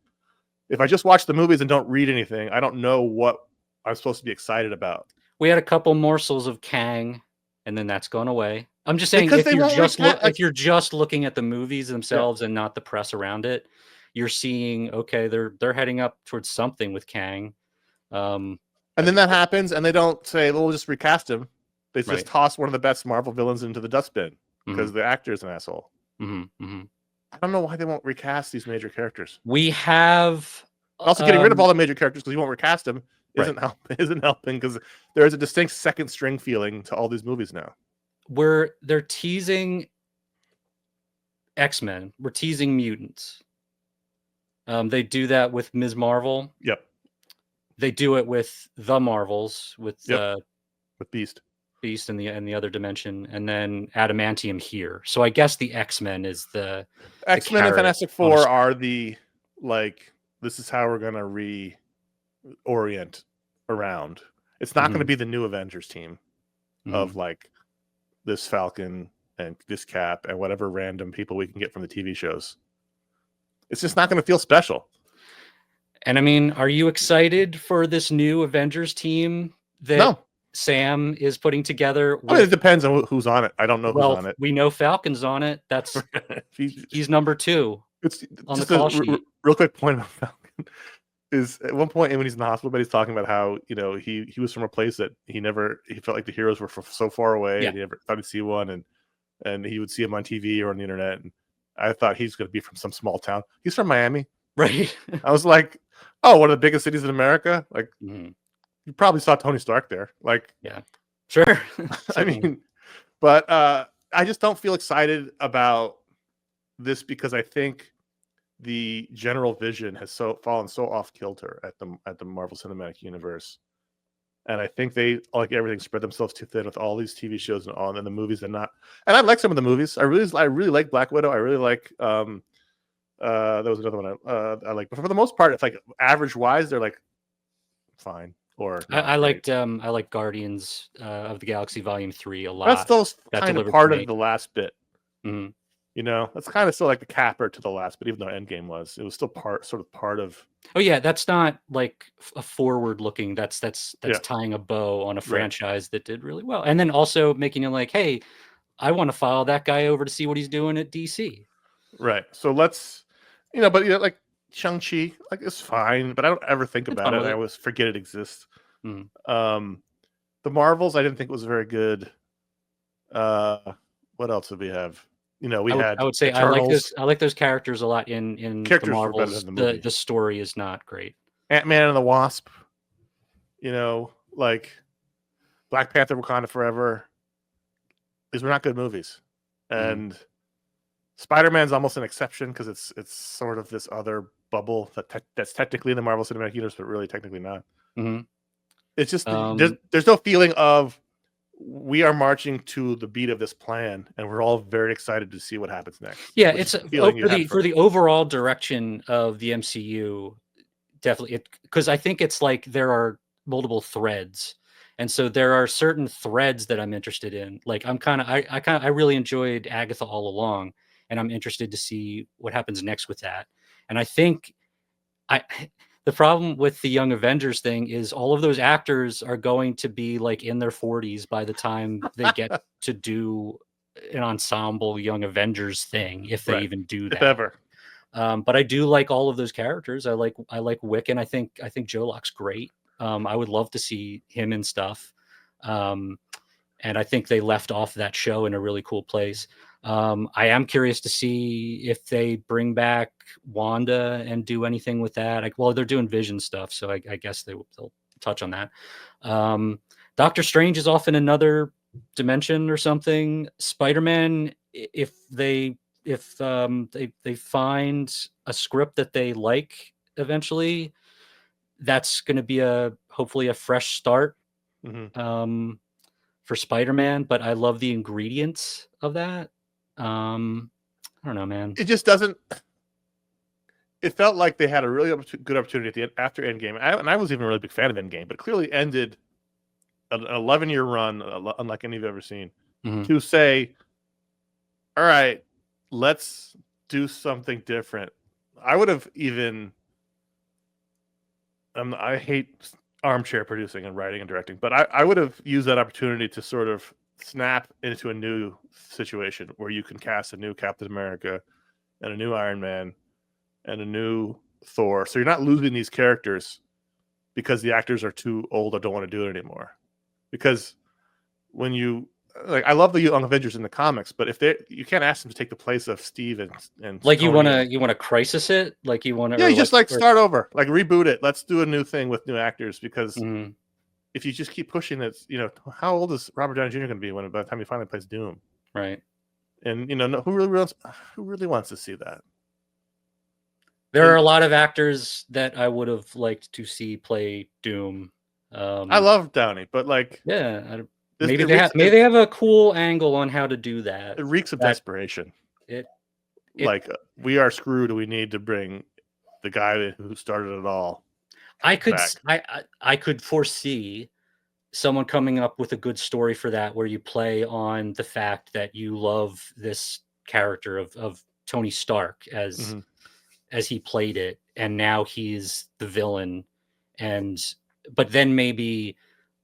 if I just watch the movies and don't read anything, I don't know what I'm supposed to be excited about. We had a couple morsels of Kang, and then that's gone away. I'm just saying, if you're just looking at the movies themselves and not the press around it, you're seeing, okay, they're heading up towards something with Kang. And then that happens, and they don't say, well, we'll just recast him. They just toss one of the best Marvel villains into the dustbin because the actor is an asshole. Mm-hmm. Mm-hmm. I don't know why they won't recast these major characters. We have also getting rid of all the major characters because you won't recast them isn't helping because there is a distinct second string feeling to all these movies now. They're teasing X-Men. We're teasing mutants. They do that with Ms. Marvel. Yep. They do it with the Marvels with Beast in the other dimension, and then Adamantium here. So I guess the X-Men is the X-Men and Fantastic Four are the like, this is how we're gonna reorient around. It's not going to be the new Avengers team of like this Falcon and this Cap and whatever random people we can get from the TV shows. It's just not going to feel special. And I mean, are you excited for this new Avengers team that Sam is putting together? It depends on who's on it. I don't know who's on it. We know Falcon's on it. That's he's number 2. It's on the call sheet. Real quick point about Falcon is at one point when he's in the hospital, but he's talking about how, you know, he was from a place that he felt like the heroes were so far away and he never thought he'd see one, and he would see him on TV or on the internet, and I thought he's going to be from some small town. He's from Miami. Right. I was like, oh, one of the biggest cities in America. Like, you probably saw Tony Stark there. Like, yeah, sure. I mean, but I just don't feel excited about this because I think the general vision has fallen so off kilter at the Marvel Cinematic Universe, and I think they, like everything, spread themselves too thin with all these TV shows and the movies and not. And I like some of the movies. I really like Black Widow. I really like. There was another one I like, but for the most part, it's like average wise, they're like fine. Or I liked Guardians of the Galaxy Volume 3 a lot. That's still kind of part of the last bit. Mm-hmm. You know, that's kind of still like the capper to the last, but even though Endgame it was still part of. Oh yeah, that's not like a forward looking. That's tying a bow on a franchise that did really well, and then also making it like, hey, I want to follow that guy over to see what he's doing at DC. Right. So let's, but like Shang-Chi, like it's fine, but I don't ever think about it. I always forget it exists. Mm-hmm. The Marvels, I didn't think was very good. What else did we have? I would say Eternals. I like those characters a lot in the Marvels. The story is not great. Ant-Man and the Wasp, like Black Panther, Wakanda Forever. These were not good movies. And Spider-Man's almost an exception because it's sort of this other bubble that's technically in the Marvel Cinematic Universe, but really technically not. Mm-hmm. It's just there's no feeling of we are marching to the beat of this plan, and we're all very excited to see what happens next. Yeah, it's for the overall direction of the MCU. Definitely, because I think it's like there are multiple threads, and so there are certain threads that I'm interested in. Like I really enjoyed Agatha all along, and I'm interested to see what happens next with that. And I think the problem with the Young Avengers thing is all of those actors are going to be like in their 40s by the time they get to do an ensemble Young Avengers thing, if they even do that. If ever. But I do like all of those characters. I like Wiccan. I think Joe Locke's great. I would love to see him in stuff. And I think they left off that show in a really cool place. I am curious to see if they bring back Wanda and do anything with that. Well, they're doing Vision stuff, so I guess they'll touch on that. Doctor Strange is off in another dimension or something. Spider-Man, if they find a script that they like eventually, that's going to be hopefully a fresh start for Spider-Man. But I love the ingredients of that. I don't know, man. It just doesn't. It felt like they had a really good opportunity at the end, after Endgame, and I was even a really big fan of Endgame, but clearly ended an 11-year run, unlike any you've ever seen, to say, all right, let's do something different. I would have even. I hate armchair producing and writing and directing, but I would have used that opportunity to sort of snap into a new situation where you can cast a new Captain America and a new Iron Man and a new Thor. So you're not losing these characters because the actors are too old or don't want to do it anymore. Because when you I love the Young Avengers in the comics, but if you can't ask them to take the place of Steve and like Tony you want to crisis it, like you want to you just start over, like reboot it. Let's do a new thing with new actors, because if you just keep pushing it, how old is Robert Downey Jr. going to be by the time he finally plays Doom? Right. And who really wants to see that? There are a lot of actors that I would have liked to see play Doom. I love Downey, but maybe they have a cool angle on how to do that. It reeks of desperation. We are screwed. We need to bring the guy who started it all. I could foresee someone coming up with a good story for that, where you play on the fact that you love this character of Tony Stark as he played it, and now he's the villain, but then maybe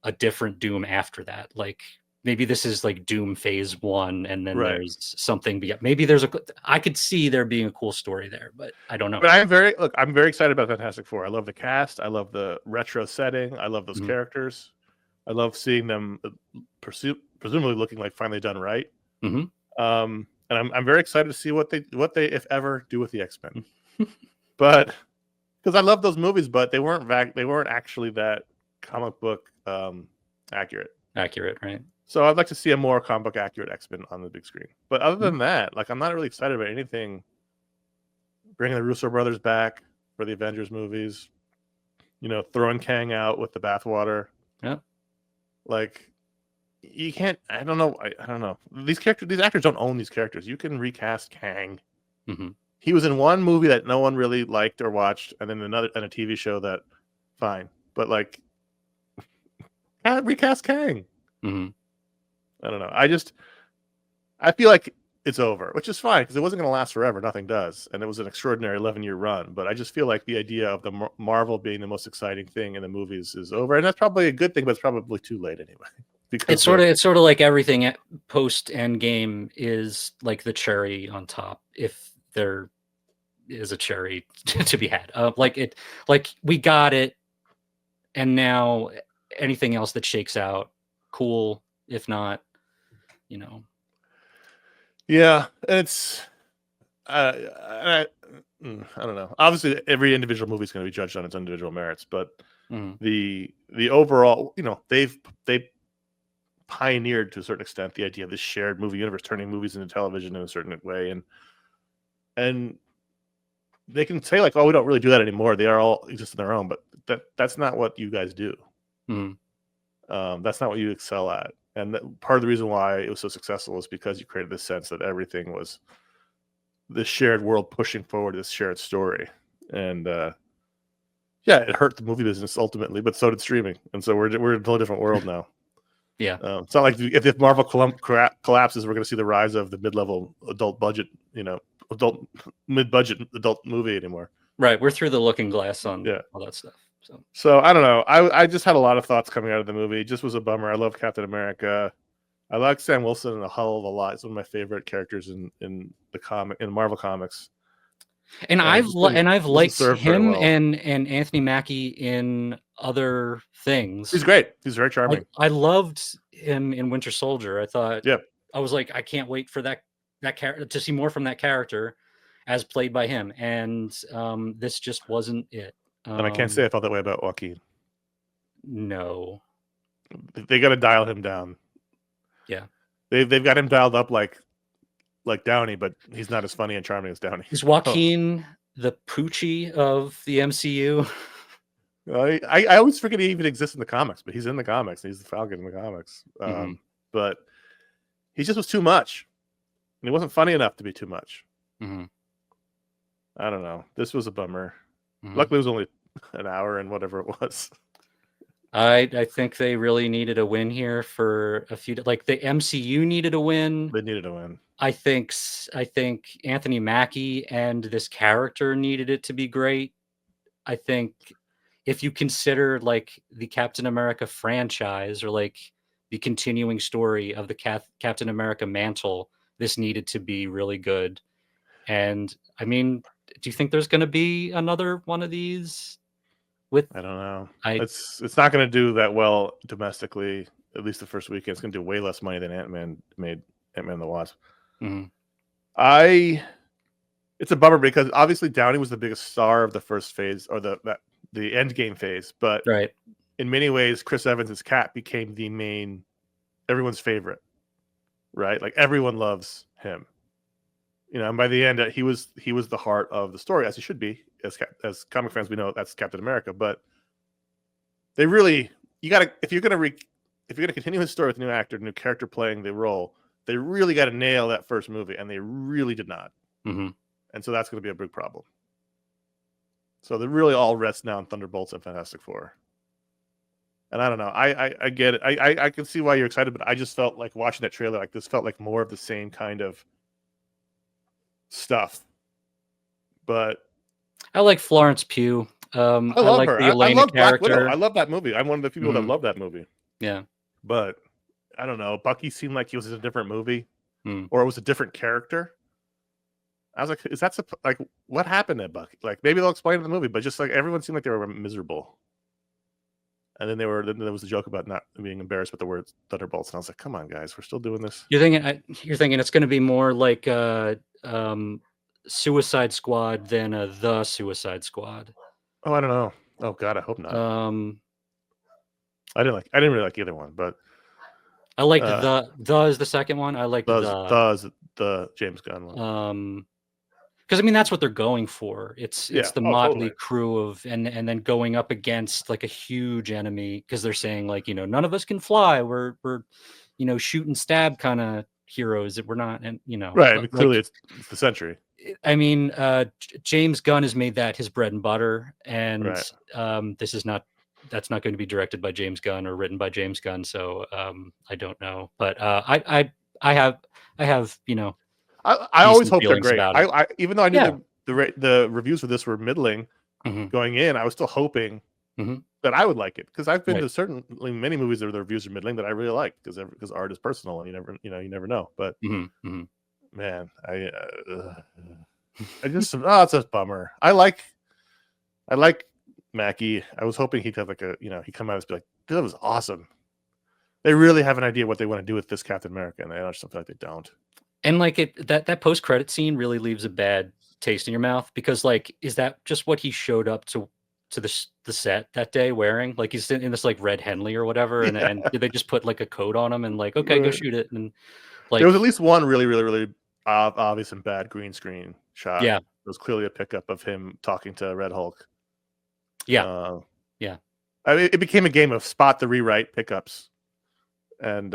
a different Doom after that. Like maybe this is like Doom phase 1, and then there's something beyond. Maybe I could see there being a cool story there, but I don't know. But I'm very excited about Fantastic Four. I love the cast. I love the retro setting. I love those characters. I love seeing them presumably looking like finally done right. And I'm very excited to see what they if ever do with the X-Men. But because I love those movies, but they weren't actually that comic book accurate, right? So I'd like to see a more comic book accurate X-Men on the big screen. But other than that, I'm not really excited about anything. Bringing the Russo brothers back for the Avengers movies, throwing Kang out with the bathwater. Yeah, you can't. I don't know. I don't know. These actors don't own these characters. You can recast Kang. He was in one movie that no one really liked or watched, and then another and a TV show that fine, but can't recast Kang. I don't know. I feel like it's over, which is fine because it wasn't going to last forever. Nothing does, and it was an extraordinary 11-year run. But I just feel like the idea of the Marvel being the most exciting thing in the movies is over, and that's probably a good thing, but it's probably too late anyway. It's sort of like everything post Endgame is like the cherry on top, if there is a cherry to be had. We got it, and now anything else that shakes out, cool. If not, Yeah, it's I don't know. Obviously, every individual movie is going to be judged on its individual merits, but the overall, they've pioneered to a certain extent the idea of this shared movie universe, turning movies into television in a certain way, and they can say we don't really do that anymore. They are all exist on their own, but that's not what you guys do. That's not what you excel at. And part of the reason why it was so successful is because you created this sense that everything was this shared world pushing forward this shared story. And yeah, it hurt the movie business ultimately, but so did streaming. And so we're in a totally different world now. Yeah. It's not like if Marvel collapses, we're going to see the rise of the mid-level adult budget, mid-budget adult movie anymore. Right. We're through the looking glass on all that stuff. So I don't know. I just had a lot of thoughts coming out of the movie. It just was a bummer. I love Captain America. I like Sam Wilson a hell of a lot. He's one of my favorite characters in Marvel comics. And I've liked him and Anthony Mackie in other things. He's great. He's very charming. I loved him in Winter Soldier. I thought, I was like, I can't wait for that character to see more from that character as played by him. And this just wasn't it. And I can't say I felt that way about Joaquin. No, they got to dial him down. Yeah, they've got him dialed up like Downey, but he's not as funny and charming as Downey. Is Joaquin the Poochie of the MCU? I always forget he even exists in the comics, but he's in the comics. He's the Falcon in the comics. But he just was too much. And he wasn't funny enough to be too much. Mm-hmm. I don't know. This was a bummer. Mm-hmm. Luckily, it was only an hour and whatever it was. I think they really needed a win here for a few. Like the MCU needed a win. They needed a win. I think Anthony Mackie and this character needed it to be great. I think if you consider like the Captain America franchise or like the continuing story of the Captain America mantle, this needed to be really good. And I mean, do you think there's going to be another one of these? I don't know. It's not going to do that well domestically. At least the first weekend, it's going to do way less money than Ant-Man made. Ant-Man and the Wasp. Mm-hmm. It's a bummer because obviously Downey was the biggest star of the first phase or the end game phase, but in many ways, Chris Evans' Cap became everyone's favorite, right? Like everyone loves him, and by the end, he was the heart of the story, as he should be. As comic fans, we know that's Captain America, but they really if you're gonna continue his story with a new actor, new character playing the role, they really got to nail that first movie, and they really did not. Mm-hmm. And so that's going to be a big problem. So they really all rest now on Thunderbolts and Fantastic Four. And I don't know. I get it. I can see why you're excited, but I just felt like watching that trailer, like this felt like more of the same kind of stuff. But I like Florence Pugh. I like her. The Elena character. I love that movie. I'm one of the people that love that movie. Yeah. But I don't know. Bucky seemed like he was in a different movie, or it was a different character. I was like, "Is that like what happened to Bucky? Like maybe they'll explain it in the movie, but just like everyone seemed like they were miserable." And then there was a joke about not being embarrassed with the word Thunderbolts, and I was like, "Come on, guys, we're still doing this." You're thinking it's going to be more like Suicide Squad than the Suicide Squad. Oh, I don't know. Oh God, I hope not. I didn't really like either one, but I like the is the second one. I like the James Gunn one. Because I mean that's what they're going for. It's the motley crew of and then going up against like a huge enemy because they're saying like none of us can fly. We're shoot and stab kind of heroes that we're not and right. I mean, clearly it's the Century. I mean, James Gunn has made that his bread and butter, and that's not going to be directed by James Gunn or written by James Gunn. So I don't know, but I have I always hope they're great. I even though I knew the reviews for this were middling going in, I was still hoping that I would like it because I've been to certainly many movies where the reviews are middling that I really like because art is personal and you never know. But man, I just it's a bummer. I like Mackie. I was hoping he'd have like he'd come out and be like, that was awesome. They really have an idea what they want to do with this Captain America, and I just feel like they don't. And like that post credit scene really leaves a bad taste in your mouth because like, is that just what he showed up to the set that day wearing? Like he's in this like red Henley or whatever, and did they just put like a coat on him and like go shoot it? And like there was at least one really really really obvious and bad green screen shot. Yeah, it was clearly a pickup of him talking to Red Hulk. Yeah, I mean, it became a game of spot the rewrite pickups. and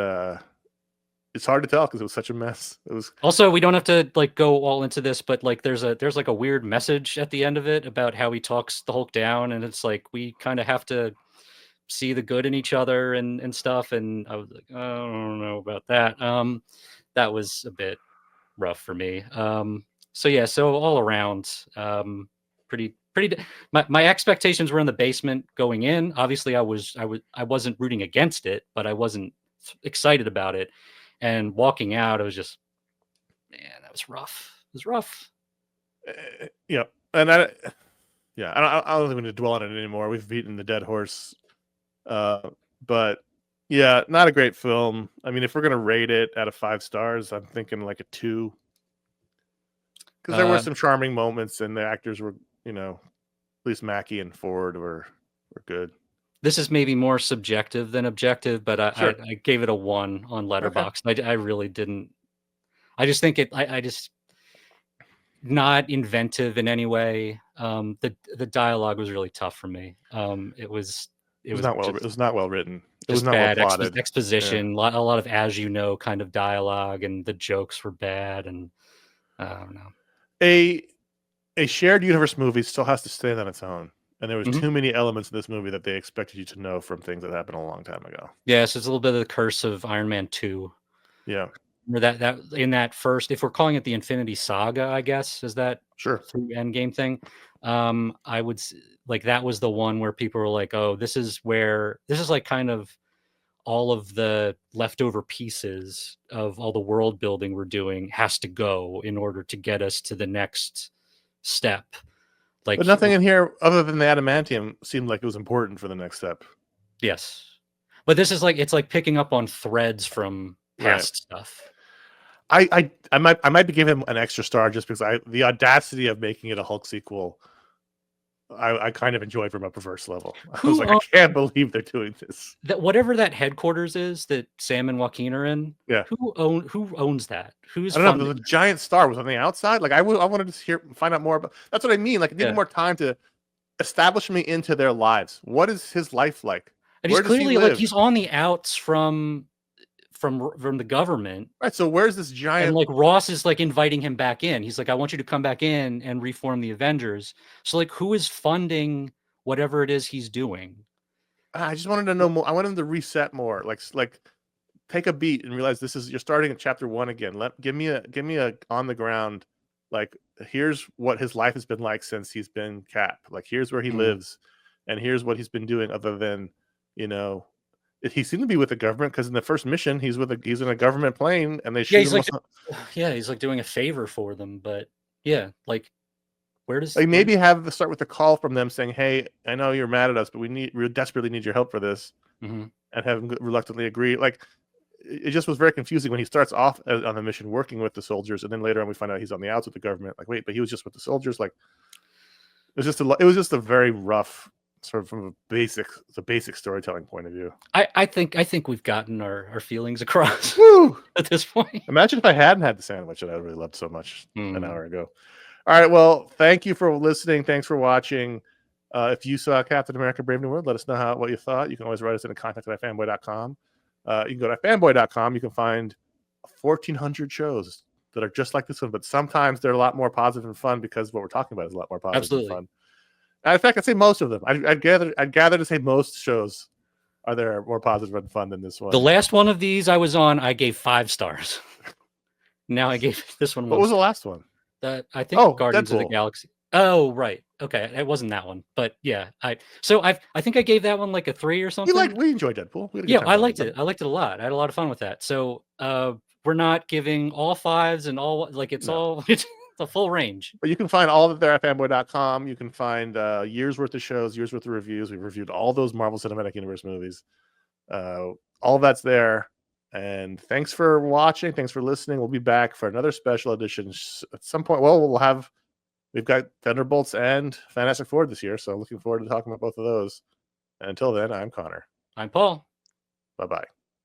it's hard to tell because it was such a mess. It was also, we don't have to like go all into this, but like there's like a weird message at the end of it about how he talks the Hulk down, and it's like we kind of have to see the good in each other and stuff. And I was like, I don't know about that. That was a bit rough for me. So yeah, so all around, pretty. My expectations were in the basement going in. Obviously, I wasn't rooting against it, but I wasn't excited about it. And walking out, I was just, man, that was rough. It was rough. Yeah, and I don't think we need to dwell on it anymore. We've beaten the dead horse. But yeah, not a great film. I mean, if we're gonna rate it out of 5 stars, I'm thinking like a 2. Because there were some charming moments, and the actors were, at least Mackie and Ford were good. This is maybe more subjective than objective, but Sure. I gave it a 1 on Letterboxd. Okay. I really didn't. I just think I just not inventive in any way. The dialogue was really tough for me. It was not well. It was not well written. It was just not bad well plotted. exposition. Yeah. A lot of as you know kind of dialogue, and the jokes were bad. And I don't know. A shared universe movie still has to stand on its own. And there was too many elements in this movie that they expected you to know from things that happened a long time ago. Yeah, so it's a little bit of the curse of Iron Man 2. Yeah. That in that first, if we're calling it the Infinity Saga, I guess, is that sure through Endgame thing? I would like that was the one where people were like, oh, this is like kind of all of the leftover pieces of all the world building we're doing has to go in order to get us to the next step. Like, but nothing in here other than the adamantium seemed like it was important for the next step. Yes, but this is like it's like picking up on threads from past stuff. I might be giving him an extra star just because the audacity of making it a Hulk sequel, I kind of enjoyed from a perverse level. I was like, I can't believe they're doing this. That whatever that headquarters is that Sam and Joaquin are in, yeah. Who owns that? Who's I don't know. The giant star was on the outside. Like I wanted to find out more about. That's what I mean. Like I needed more time to establish me into their lives. What is his life like? And he's clearly like he's on the outs from the government. Right. So where's this giant? And like Ross is like inviting him back in. He's like, I want you to come back in and reform the Avengers. So like, who is funding whatever it is he's doing? I just wanted to know more. I wanted him to reset more. Like take a beat and realize you're starting in chapter 1 again. Give me a on the ground. Like here's what his life has been like since he's been Cap. Like here's where he lives, and here's what he's been doing other than, he seemed to be with the government because in the first mission he's in a government plane and they shoot him. He's like doing a favor for them, but like where does maybe have start with a call from them saying, hey, I know you're mad at us, but we desperately need your help for this, and have him reluctantly agree. Like it just was very confusing when he starts off on the mission working with the soldiers, and then later on we find out he's on the outs with the government. Like wait, but he was just with the soldiers. Like it was just a very rough, sort of from the basic storytelling point of view. I think we've gotten our feelings across at this point. Imagine if I hadn't had the sandwich that I really loved so much an hour ago. All right, well, thank you for listening. Thanks for watching. If you saw Captain America: Brave New World, let us know what you thought. You can always write us into contact@ifanboy.com. You can go to ifanboy.com. You can find 1,400 shows that are just like this one, but sometimes they're a lot more positive and fun because what we're talking about is a lot more positive and fun. In fact, I'd say most of them. I'd gather to say most shows are there more positive and fun than this one. The last one of these I was on, I gave 5 stars. Now I gave this one. What was the last one? I think Guardians of the Galaxy. Oh, right. Okay, it wasn't that one, but yeah. I think I gave that one like a 3 or something. We enjoyed Deadpool. I liked it. I liked it a lot. I had a lot of fun with that. So we're not giving all 5s and all it's a full range. But you can find all of it there at fanboy.com. You can find years worth of shows, years worth of reviews. We've reviewed all those Marvel Cinematic Universe movies. All of that's there. And thanks for watching. Thanks for listening. We'll be back for another special edition at some point. Well, we've got Thunderbolts and Fantastic Four this year. So looking forward to talking about both of those. And until then, I'm Connor. I'm Paul. Bye-bye.